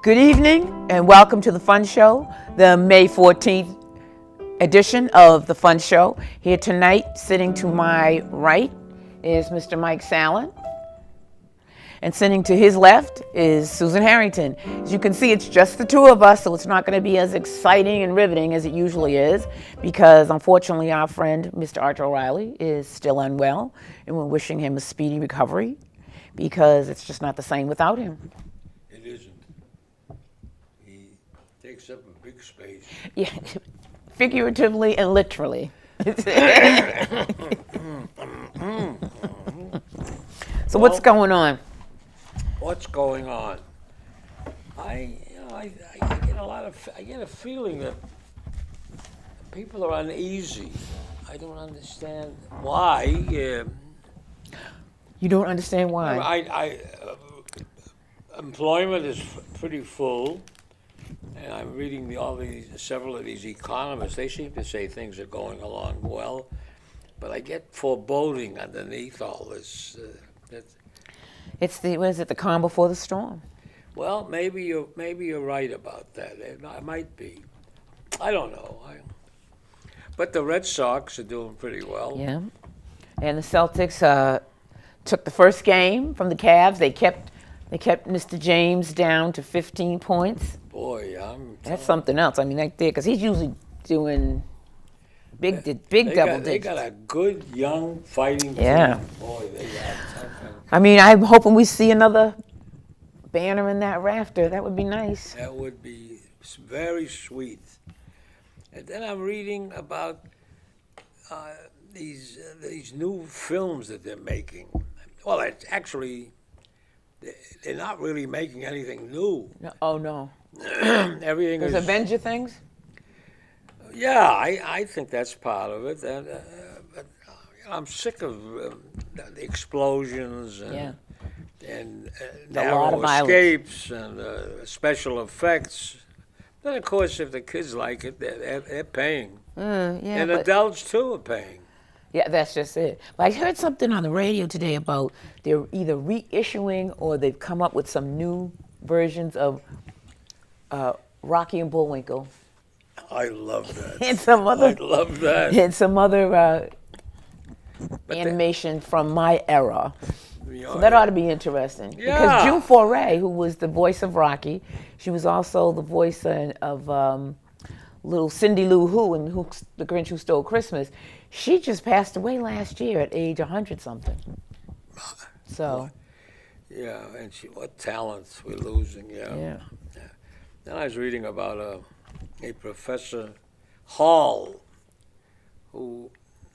Good evening and welcome to the Fun Show, the May 14th edition of the Fun Show. Here tonight, sitting to my right, is Mr. Mike Sallin. And sitting to his left is Susan Harrington. As you can see, it's just the two of us, so it's not going to be as exciting and riveting as it usually is, because unfortunately our friend, Mr. Archer O'Reilly, is still unwell, and we're wishing him a speedy recovery, because it's just not the same without him. It isn't. He takes up a big space. Yeah, figuratively and literally. So what's going on? What's going on? I get a feeling that people are uneasy. I don't understand why. You don't understand why? Employment is pretty full, and I'm reading several of these economists. They seem to say things are going along well, but I get foreboding underneath all this. It's the calm before the storm. Well, maybe you're right about that. It might be. I don't know. But the Red Sox are doing pretty well. Yeah, and the Celtics took the first game from the Cavs. They kept Mr. James down to 15 points. Boy, That's something else. I mean, right there, because he's usually doing big double digits. They got a good young fighting team. Yeah. Boy, they got something. I mean, I'm hoping we see another banner in that rafter. That would be nice. That would be very sweet. And then I'm reading about these new films that they're making. Well, it's actually, they're not really making anything new. No, oh no. Everything Those is Avenger things? Yeah, I think that's part of it. But I'm sick of the explosions and narrow escapes and special effects. Then, of course, if the kids like it, they're paying. And adults, too, are paying. Yeah, that's just it. But I heard something on the radio today about they're either reissuing or they've come up with some new versions of Rocky and Bullwinkle. I love that. And some other, I love that. And some other animation from my era. So that ought to be interesting. Yeah. Because June Foray, who was the voice of Rocky, she was also the voice of little Cindy Lou Who in The Grinch Who Stole Christmas. She just passed away last year at age 100-something. So. Yeah, and what talents we're losing, yeah. Then I was reading about a Professor Hall who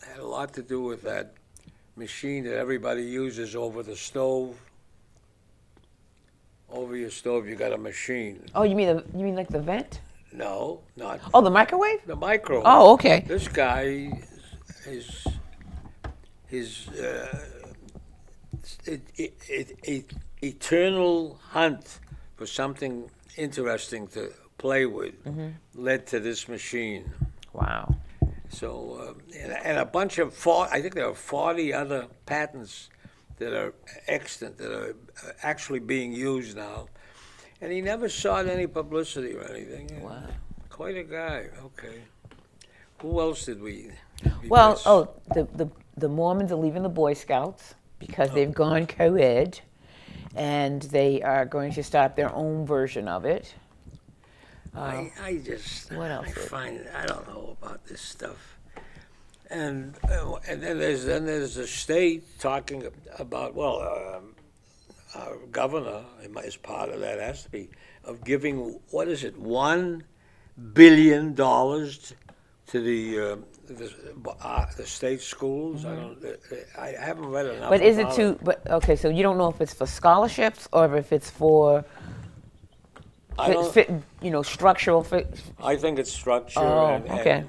had a lot to do with that machine that everybody uses over the stove. Over your stove, you got a machine. Oh, you mean like the vent? No, not. Oh, the microwave? The microwave. Oh, okay. This guy, his eternal hunt for something interesting to play with led to this machine. Wow. So, and a bunch of, I think there are 40 other patents that are extant, that are actually being used now. And he never sought any publicity or anything. Wow. Quite a guy. Okay. Who else did we Well, miss? The Mormons are leaving the Boy Scouts because they've gone co-ed, and they are going to start their own version of it. I just, what else? I don't know about this stuff. And then there's the state talking about, our governor, as part of that, has to be, of giving, $1 billion to the state schools. I haven't read enough. But is it too? But okay, so you don't know if it's for scholarships or if it's for, structural. I think it's structure. Oh, okay.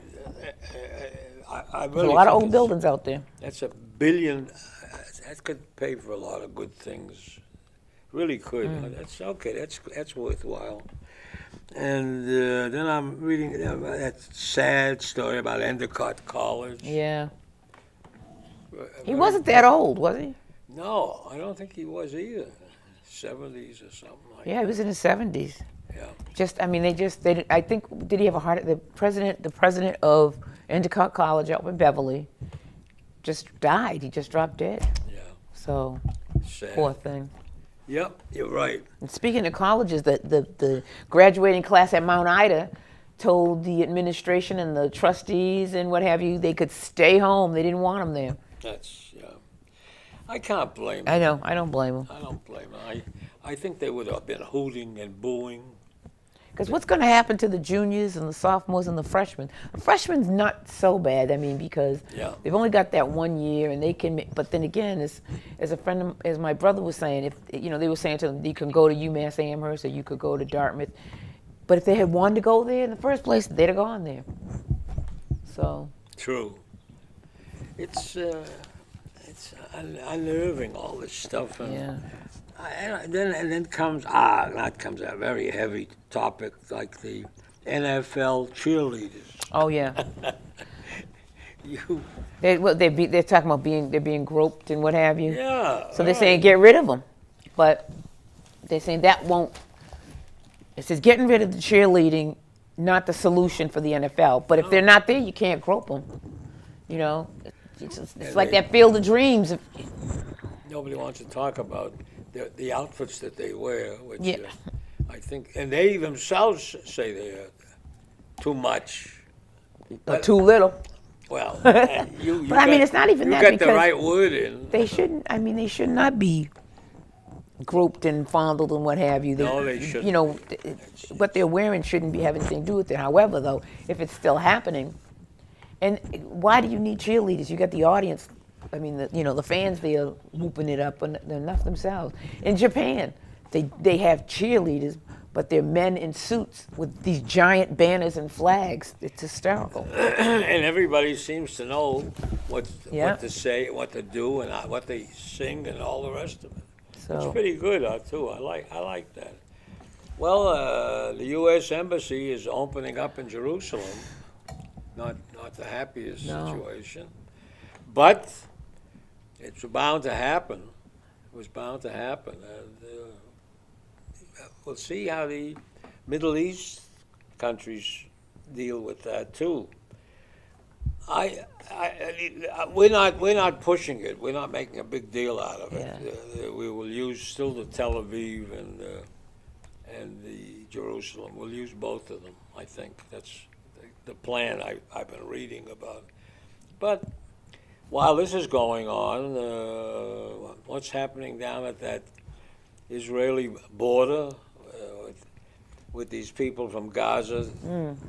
I really There's a lot of old buildings out there. That's $1 billion. That could pay for a lot of good things. Really could. That's okay. That's worthwhile. And then I'm reading that sad story about Endicott College. Yeah. He wasn't that old, was he? No, I don't think he was either. 70s or something like that. Yeah, he was in his 70s. Yeah. Just, I mean, I think, did he have a heart? The president of Endicott College up in Beverly just died. He just dropped dead. Yeah. So, Sad. poor thing. Yep, you're right. And speaking of colleges, the graduating class at Mount Ida told the administration and the trustees and what have you, they could stay home. They didn't want them there. That's, yeah. I can't blame I them. know. I don't blame them. I don't blame them. I think they would have been hooting and booing. Because what's going to happen to the juniors and the sophomores and the freshmen? The freshmen not so bad. I mean, because they've only got that 1 year, and they can. But then again, as my brother was saying, if they were saying to them, you can go to UMass Amherst or you could go to Dartmouth. But if they had wanted to go there in the first place, they'd have gone there. So. True. It's unnerving, all this stuff. And then comes a very heavy topic like the NFL cheerleaders. Oh yeah. They're talking about they're being groped and what have you. Yeah. So they're saying get rid of them, but they're saying that won't. It says getting rid of the cheerleading, not the solution for the NFL. But if they're not there, you can't grope them. It's like that Field of Dreams. Nobody wants to talk about the outfits that they wear, which I think, and they themselves say they're too much. Too little. Well, you but I mean, it's not even that you because got the right word in. They shouldn't. I mean, they should not be groped and fondled and what have you. No, they shouldn't. What they're wearing shouldn't be having anything to do with it. However, though, if it's still happening, and why do you need cheerleaders? You got the audience. I mean, the fans there whooping it up, and they're enough themselves. In Japan, they have cheerleaders, but they're men in suits with these giant banners and flags. It's hysterical. And everybody seems to know what to say, what to do, and what they sing, and all the rest of it. So it's pretty good, too. I like that. Well, the U.S. Embassy is opening up in Jerusalem. Not the happiest situation, but it's bound to happen. It was bound to happen, and we'll see how the Middle East countries deal with that too. We're not pushing it. We're not making a big deal out of it. We will use still the Tel Aviv and the Jerusalem. We'll use both of them. I think that's the plan I've been reading about. But while this is going on, what's happening down at that Israeli border with these people from Gaza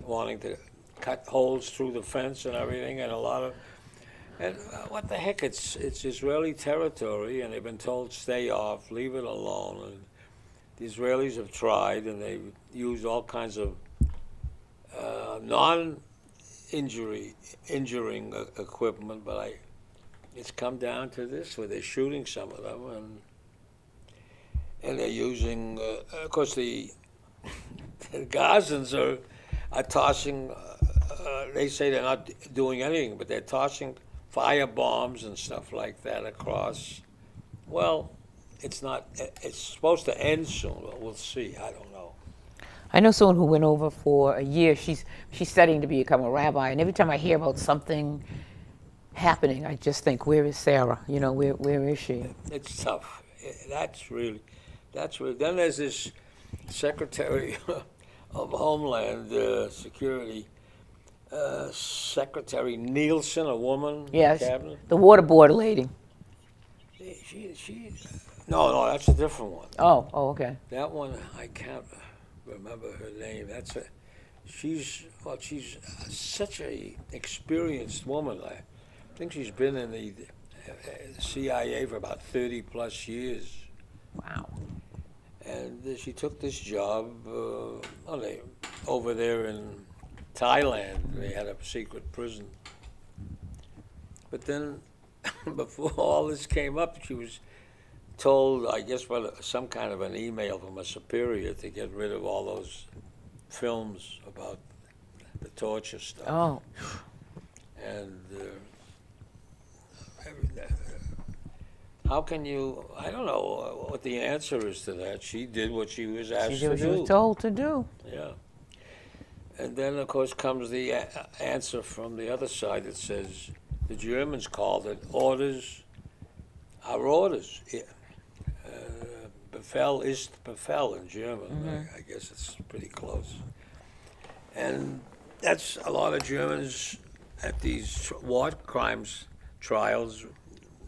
wanting to cut holes through the fence and everything, and what the heck? It's Israeli territory, and they've been told stay off, leave it alone. And the Israelis have tried, and they've used all kinds of injuring equipment, but it's come down to this, where they're shooting some of them, and they're using, of course, the Gazans are tossing. They say they're not doing anything, but they're tossing fire bombs and stuff like that across. Well, it's not. It's supposed to end soon, but we'll see. I don't know. I know someone who went over for a year. She's studying to become a rabbi, and every time I hear about something happening, I just think, where is Sarah? Where is she? It's tough. That's really. Then there's this Secretary of Homeland Security, Secretary Nielsen, a woman. Yes, in the cabinet. The water board lady. No, that's a different one. Oh, okay. That one, I can't remember her name. She's such a experienced woman. I think she's been in the CIA for about 30 plus years. Wow. And she took this job over there in Thailand. They had a secret prison. But then, before all this came up, she was told, I guess, by some kind of an email from a superior to get rid of all those films about the torture stuff. Oh. And how can you? I don't know what the answer is to that. She did what she was asked She did to what she do. was told to do. Yeah. And then, of course, comes the answer from the other side that says the Germans called it orders are orders. Befehl ist Befehl in German. I guess it's pretty close. And that's a lot of Germans at these war crimes trials.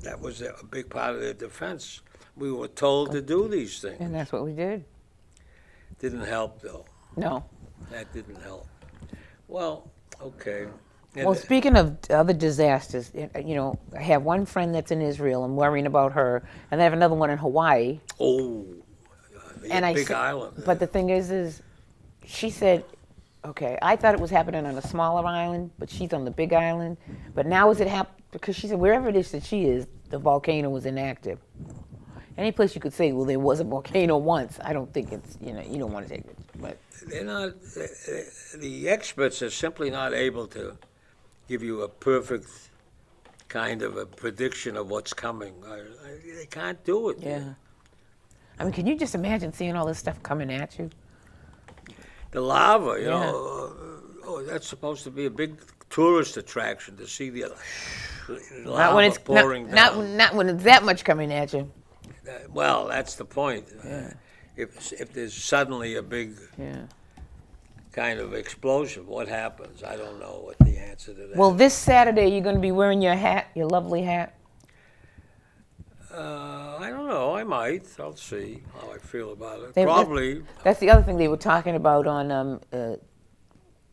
That was a big part of their defense. We were told to do these things. And that's what we did. Didn't help, though. No. That didn't help. Well, okay. And Well, speaking of other disasters, I have one friend that's in Israel. I'm worrying about her, and I have another one in Hawaii. Oh, And big island. But the thing is, she said, okay, I thought it was happening on a smaller island, but she's on the big island. But now is it because she said wherever it is that she is, the volcano was inactive. Any place you could say, well, there was a volcano once. I don't think it's, you don't want to take it. But they're not. The experts are simply not able to give you a perfect kind of a prediction of what's coming. They can't do it. yeah. I mean, can you just imagine seeing all this stuff coming at you? The lava, you know, that's supposed to be a big tourist attraction to see the lava Not when it's pouring down. not when it's that much coming at you. Well, that's the point. Yeah. If there's suddenly a big Yeah. kind of explosion, what happens? I don't know what the answer to that. Well, this Saturday you're going to be wearing your hat, your lovely hat. I don't know. I might. I'll see how I feel about it. They- Probably. That's the other thing they were talking about on,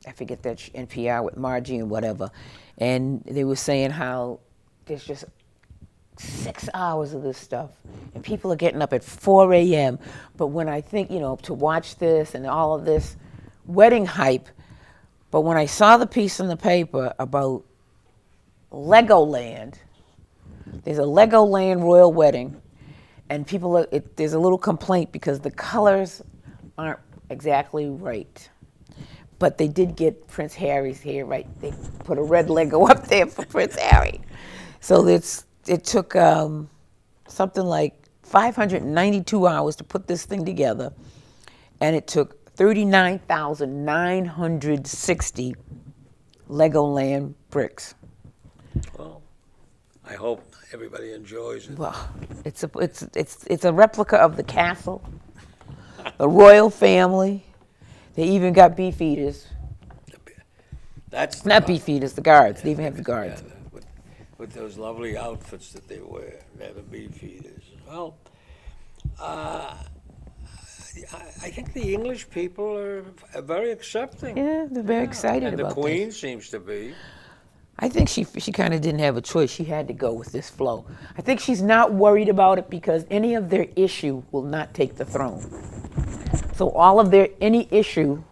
I forget that NPR with Margie and whatever, and they were saying how there's just 6 hours of this stuff, and people are getting up at 4 a.m. But when I think, to watch this and all of this wedding hype, but when I saw the piece in the paper about Legoland, there's a Legoland royal wedding, and there's a little complaint because the colors aren't exactly right. But they did get Prince Harry's hair right. They put a red Lego up there for Prince Harry. So it took something like 592 hours to put this thing together, and it took 39,960 Legoland bricks. Well, I hope everybody enjoys it. Well, it's a replica of the castle, the royal family. They even got beef eaters. That's Not beef eaters, the guards. They even have the guards. Yeah, with those lovely outfits that they wear. They're the beef eaters. Well, I think the English people are very accepting. Yeah, they're very excited and about the Queen this. seems to be. I think she kind of didn't have a choice. She had to go with this flow. I think she's not worried about it because any of their issue will not take the throne. So any issue,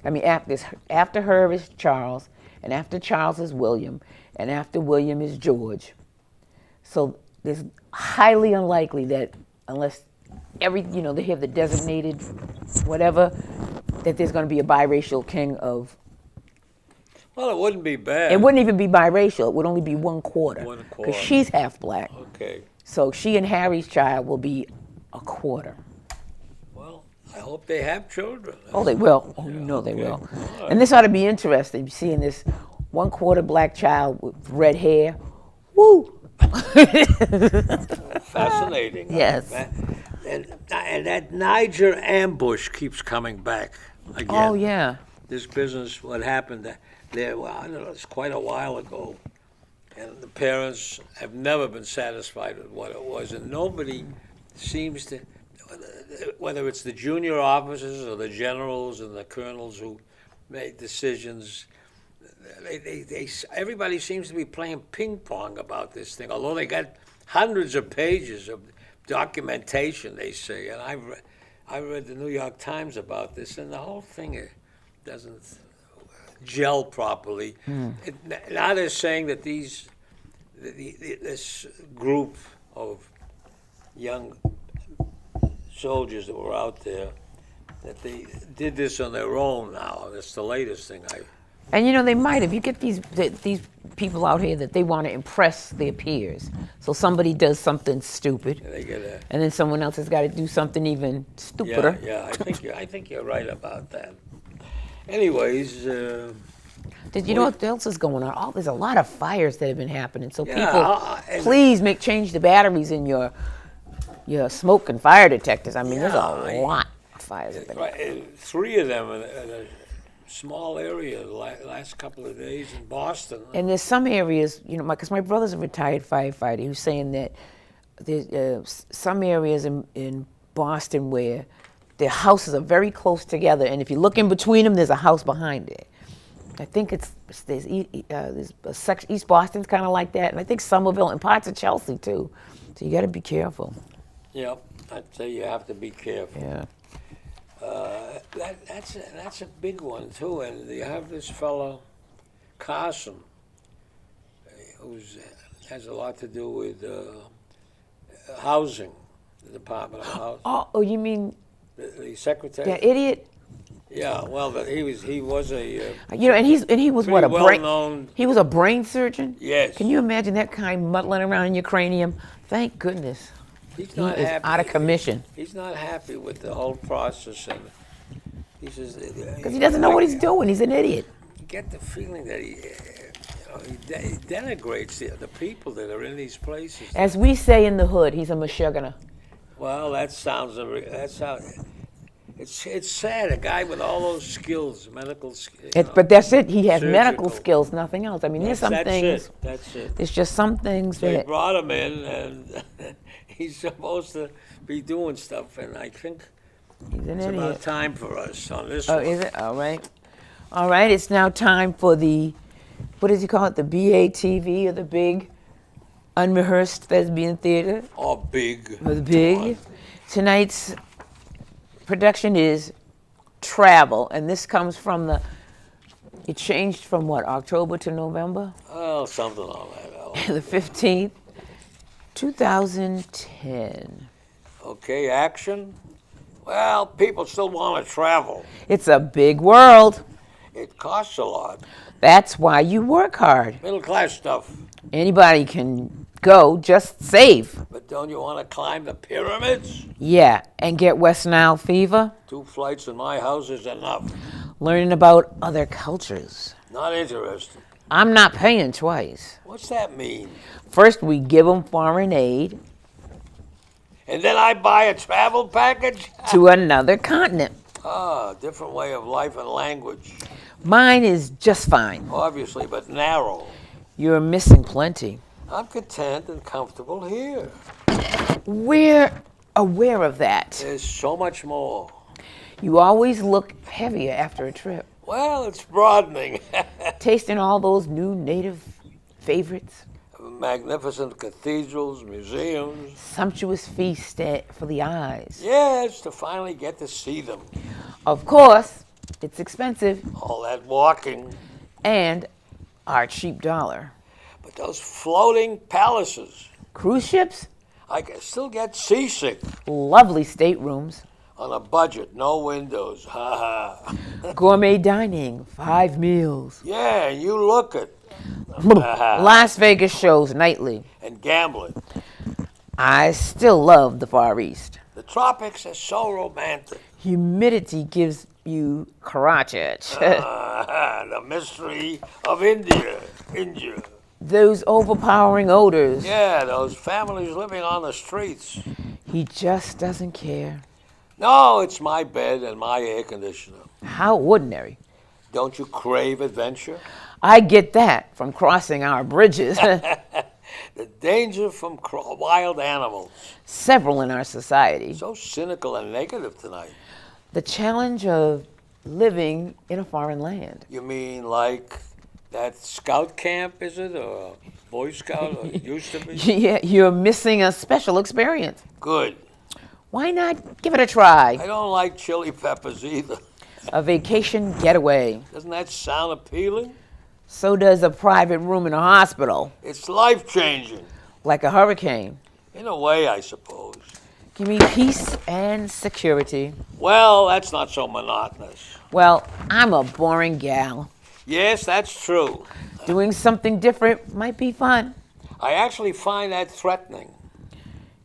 I mean, after her is Charles, and after Charles is William, and after William is George. So it's highly unlikely that unless they have the designated whatever, that there's going to be a biracial king of. Well, it wouldn't be bad. It wouldn't even be biracial. It would only be one quarter. One quarter. Because she's half black. Okay. So she and Harry's child will be a quarter. Well, I hope they have children. Oh, they will. Oh, they will. Right. And this ought to be interesting, seeing this 1/4 black child with red hair. Woo! Fascinating. Yes. And that Niger ambush keeps coming back again. Oh, yeah. This business, what happened there, well, I don't know, it's quite a while ago. And the parents have never been satisfied with what it was. And nobody seems to, whether it's the junior officers or the generals and the colonels who made decisions, everybody seems to be playing ping pong about this thing. Although they got hundreds of pages of documentation, they say. And I read the New York Times about this, and the whole thing doesn't gel properly. Now they're saying that this group of young soldiers that were out there, that they did this on their own now. That's the latest thing And you know, they might, if you get these people out here that they want to impress their peers. So somebody does something stupid, and then someone else has got to do something even stupider. Yeah, I think you're right about that. Anyways, did you know what else is going on? There's a lot of fires that have been happening. So people, please change the batteries in your smoke and fire detectors. I mean, there's a lot of fires that have been happening. 3 of them in a small area the last couple of days in Boston. And there's some areas, you know, because my brother's a retired firefighter, who's saying that there's some areas in Boston where their houses are very close together, and if you look in between them, there's a house behind it. I think there's East Boston's kind of like that, and I think Somerville and parts of Chelsea too. So you got to be careful. Yep, I'd say you have to be careful. Yeah. That's a big one too, and you have this fellow Carson, who has a lot to do with housing, the Department of Housing. Oh, you mean the secretary? that idiot? Yeah, well, but he was a you know, and he was what, a well-known. He was a brain surgeon. Yes. Can you imagine that kind muddling around in your cranium? Thank goodness. He's not he is happy. Out of commission. He's not happy with the whole process, and he says because he doesn't know what he's doing. He's an idiot. You get the feeling that he denigrates the people that are in these places. As we say in the hood, he's a mashugana. Well, that sounds. It's sad. A guy with all those skills, medical skills. But that's it. He has surgical. Medical skills, nothing else. I mean, there's some things. That's it. There's just some things They that. brought him in, and he's supposed to be doing stuff, and I think it's about time for us on this one. Oh, is it? All right. All right, it's now time for the, what does he call it, the BATV, or the Big Unrehearsed Thespian Theater? Oh, big. Or the Big. Tonight's production is Travel, and this comes from it changed from what, October to November? Oh, something like that. The 15th, 2010. Okay, action. Well, people still want to travel. It's a big world. It costs a lot. That's why you work hard. Middle class stuff. Anybody can go, just save. But don't you want to climb the pyramids? Yeah, and get West Nile fever. 2 flights in my house is enough. Learning about other cultures. Not interested. I'm not paying twice. What's that mean? First, we give them foreign aid. And then I buy a travel package? To another continent. Ah, different way of life and language. Mine is just fine. Obviously, but narrow. You're missing plenty. I'm content and comfortable here. We're aware of that. There's so much more. You always look heavier after a trip. Well, it's broadening. Tasting all those new native favorites. Magnificent cathedrals, museums. Sumptuous feast for the eyes. Yes, to finally get to see them. Of course, it's expensive. All that walking. And our cheap dollar. But those floating palaces. Cruise ships? I can still get seasick. Lovely staterooms. On a budget, no windows. Ha ha. Gourmet dining, 5 meals. Yeah, you look it. Las Vegas shows nightly. And gambling. I still love the Far East. The tropics are so romantic. Humidity gives you crotchage. The mystery of India. Those overpowering odors. Yeah, those families living on the streets. He just doesn't care. No, it's my bed and my air conditioner. How ordinary. Don't you crave adventure? I get that from crossing our bridges. The danger from wild animals. Several in our society. So cynical and negative tonight. The challenge of living in a foreign land. You mean like that scout camp, is it? Or Boy Scout, or it used to be? Yeah, you're missing a special experience. Good. Why not give it a try? I don't like chili peppers either. A vacation getaway. Doesn't that sound appealing? So does a private room in a hospital. It's life-changing. Like a hurricane. In a way, I suppose. Give me peace and security. Well, that's not so monotonous. Well, I'm a boring gal. Yes, that's true. Doing something different might be fun. I actually find that threatening.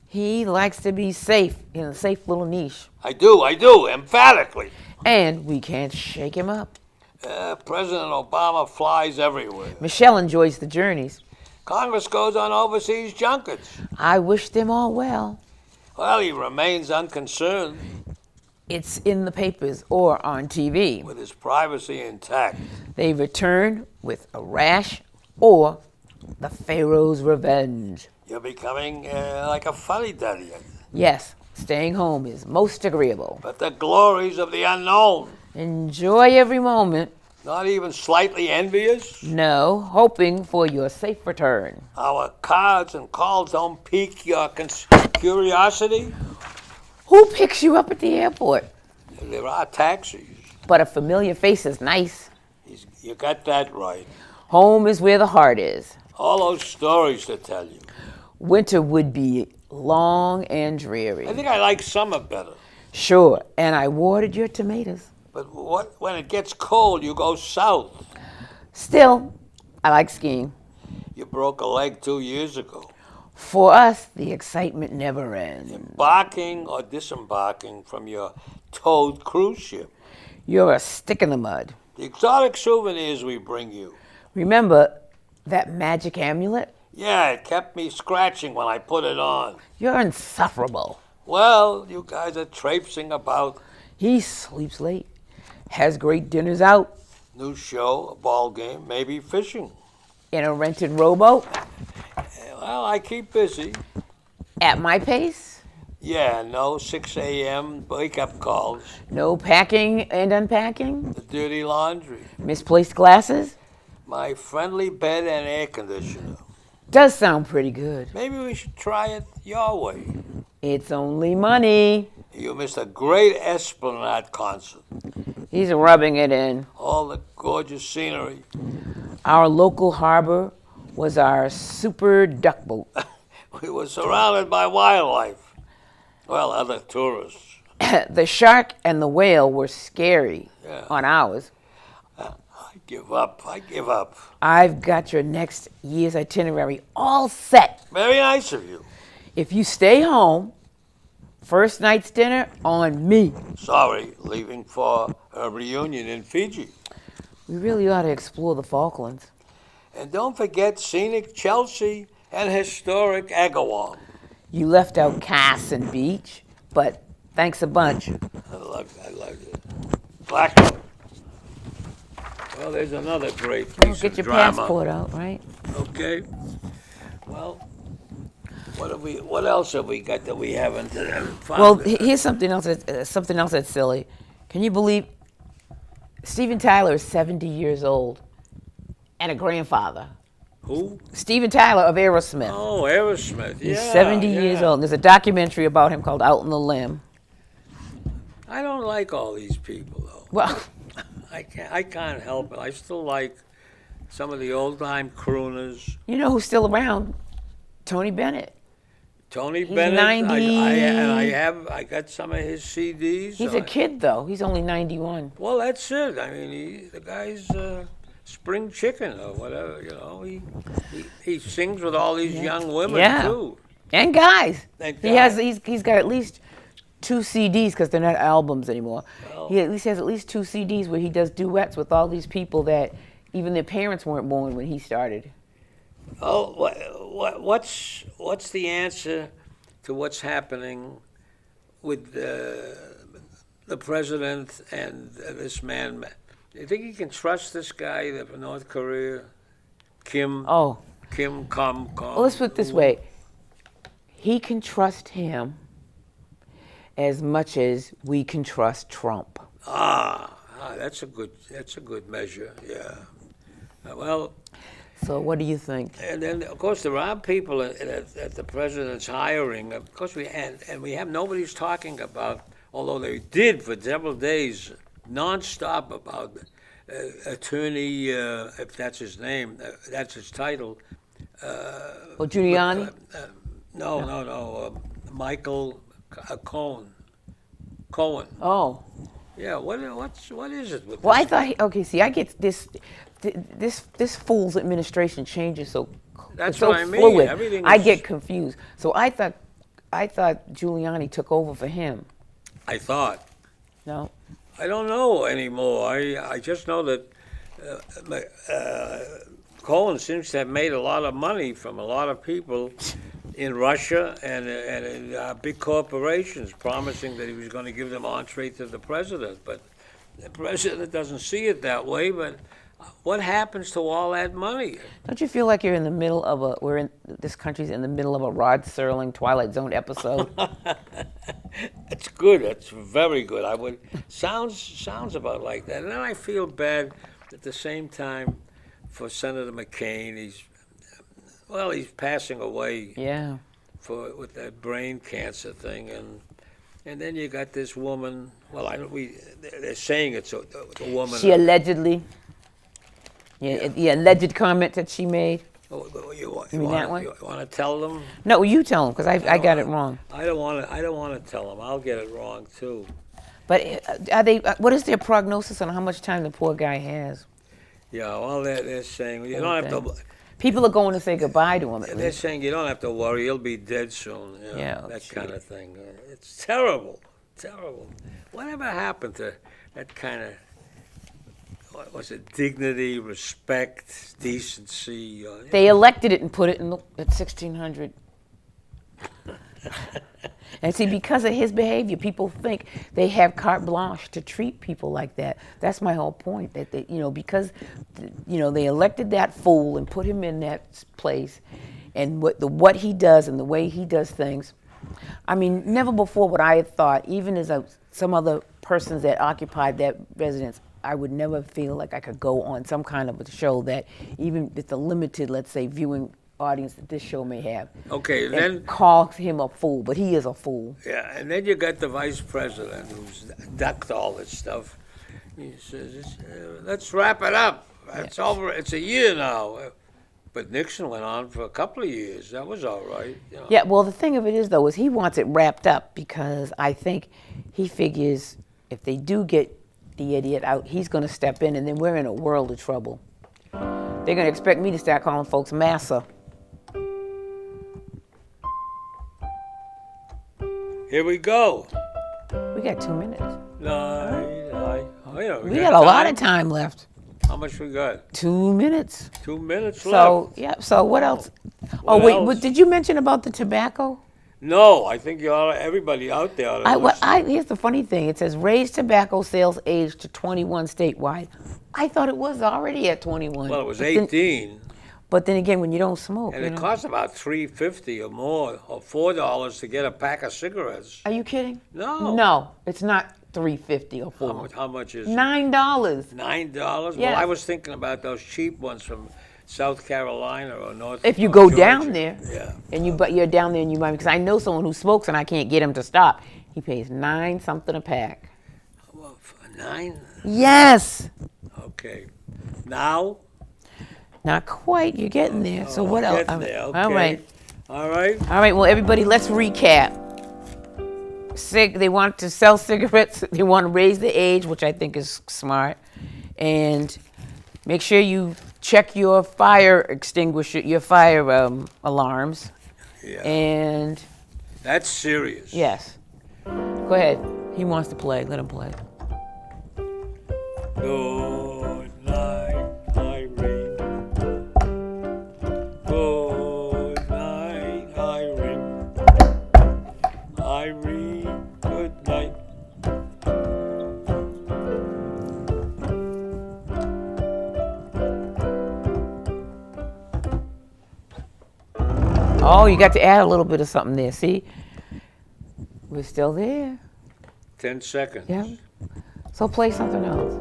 He likes to be safe in a safe little niche. I do, emphatically. And we can't shake him up. President Obama flies everywhere. Michelle enjoys the journeys. Congress goes on overseas junkets. I wish them all well. Well, he remains unconcerned. It's in the papers or on TV. With his privacy intact. They return with a rash or the Pharaoh's revenge. You're becoming like a fuddy-duddy. Yes, staying home is most agreeable. But the glories of the unknown. Enjoy every moment. Not even slightly envious? No, hoping for your safe return. Our cards and calls don't pique your curiosity? Who picks you up at the airport? There are taxis. But a familiar face is nice. You got that right. Home is where the heart is. All those stories to tell you. Winter would be long and dreary. I think I like summer better. Sure, and I watered your tomatoes. But when it gets cold, you go south. Still, I like skiing. You broke a leg 2 years ago. For us, the excitement never ends. Embarking or disembarking from your towed cruise ship. You're a stick in the mud. The exotic souvenirs we bring you. Remember that magic amulet? Yeah, it kept me scratching when I put it on. You're insufferable. Well, you guys are traipsing about. He sleeps late, has great dinners out. New show, a ball game, maybe fishing. In a rented rowboat. Well, I keep busy. At my pace. Yeah, no 6 a.m. wake-up calls. No packing and unpacking. The dirty laundry. Misplaced glasses. My friendly bed and air conditioner. Does sound pretty good. Maybe we should try it your way. It's only money. You missed a great Esplanade concert. He's rubbing it in. All the gorgeous scenery. Our local harbor was our super duck boat. We were surrounded by wildlife. Well, other tourists. The shark and the whale were scary on ours. I give up. I've got your next year's itinerary all set. Very nice of you. If you stay home, first night's dinner on me. Sorry, leaving for a reunion in Fiji. We really ought to explore the Falklands. And don't forget scenic Chelsea and historic Agawam. You left out Cass and Beach, but thanks a bunch. I loved it. Blackout. Well, there's another great piece Get of your drama. passport out, right? Okay. Well, what else have we got that we haven't found? Well, here's something else. Something else that's silly. Can you believe Steven Tyler is 70 years old and a grandfather? Who? Steven Tyler of Aerosmith. Oh, Aerosmith. He's 70 years old. There's a documentary about him called Out on the Limb. I don't like all these people though. Well, I can't help it. I still like some of the old time crooners. you know who's still around? Tony Bennett. Tony He's Bennett. 90. I got some of his CDs. He's a kid though. He's only 91. Well, that's it. I mean, the guy's spring chicken or whatever. You know, he sings with all these young women too. And guys. And He's got at least 2 CDs because they're not albums anymore. Oh. He at least has at least 2 CDs where he does duets with all these people that even their parents weren't born when he started. Oh, what's the answer to what's happening with the president and this man? Do you think you can trust this guy from North Korea, Kim? Oh. Kim Kom. Well, let's put it this way. He can trust him as much as we can trust Trump. That's a good measure. Yeah. Well. So what do you think? And then, of course, there are people that the president's hiring. Of course, we have nobody's talking about, although they did for several days, nonstop about attorney, if that's his name, that's his title. Giuliani? No. Michael Cohen. Oh. Yeah. What is it with? Well, this I thought, I get this this fool's administration changes so That's it's so what I mean. fluid. Everything I is- get confused. So I thought Giuliani took over for him. I thought. No. I don't know anymore. I just know that Cohen seems to have made a lot of money from a lot of people in Russia and in big corporations, promising that he was going to give them entree to the president. But the president doesn't see it that way. But what happens to all that money? Don't you feel like you're in the middle of this country's in the middle of a Rod Serling Twilight Zone episode? It's good. It's very good. Sounds about like that. And then I feel bad at the same time for Senator McCain. He's passing away. Yeah. With that brain cancer thing, and then you got this woman. Well, they're saying it's a woman. She allegedly. Yeah, the alleged comment that she made. You mean that one? You want to tell them? No, you tell them because I got it wrong. I don't want to tell them. I'll get it wrong too. But are they? What is their prognosis on how much time the poor guy has? Yeah, well, they're saying you don't have to. People are going to say goodbye to him. They're saying you don't have to worry. He'll be dead soon. You know, Yeah, that kind of thing. It's terrible, terrible. Whatever happened to that kind of? What was it? Dignity, respect, decency. They elected it and put it at 1600. And see, because of his behavior, people think they have carte blanche to treat people like that. That's my whole point. That because they elected that fool and put him in that place, and what he does and the way he does things. I mean, never before would I have thought, even as some other persons that occupied that residence, I would never feel like I could go on some kind of a show that, even with the limited, let's say, viewing audience that this show may have. Okay, then call him a fool, but he is a fool. Yeah, and then you got the vice president who's ducked all this stuff. He says, "Let's wrap it up. It's over. It's a year now." But Nixon went on for a couple of years. That was all right. You know. Yeah. Well, the thing of it is, though, is he wants it wrapped up because I think he figures if they do get the idiot out, he's going to step in, and then we're in a world of trouble. They're going to expect me to start calling folks massa. Here we go. We got 2 minutes. We got a lot of time left. How much we got? 2 minutes. 2 minutes So, left. yeah. So what else? What wait. else? Did you mention about the tobacco? No, I think everybody out there ought to listen. Here's the funny thing. It says raise tobacco sales age to 21 statewide. I thought it was already at 21. Well, it was 18. But then again, when you don't smoke, And it costs about $3.50 or more, or $4 to get a pack of cigarettes. Are you kidding? No. No, it's not $3.50 or $4. How much is it? $9. $9? Yes. Well, I was thinking about those cheap ones from South Carolina or North. If you go Georgia. down there, Yeah. and you're down there and you buy, because I know someone who smokes and I can't get him to stop. He pays $9 something a pack. Well, for $9? Yes. Okay. Now? Not quite. You're getting there. So what else? Getting there. Okay. All right. All right. All right. Well, everybody, let's recap. They want to sell cigarettes. They want to raise the age, which I think is smart, and make sure you check your fire extinguisher, your fire alarms. Yeah. And That's serious. yes, go ahead. He wants to play. Let him play. Good night, Irene. Good night, Irene. Irene, good night. Oh, you got to add a little bit of something there. See, we're still there. 10 seconds. Yeah. So play something else.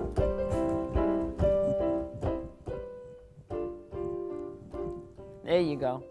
There you go.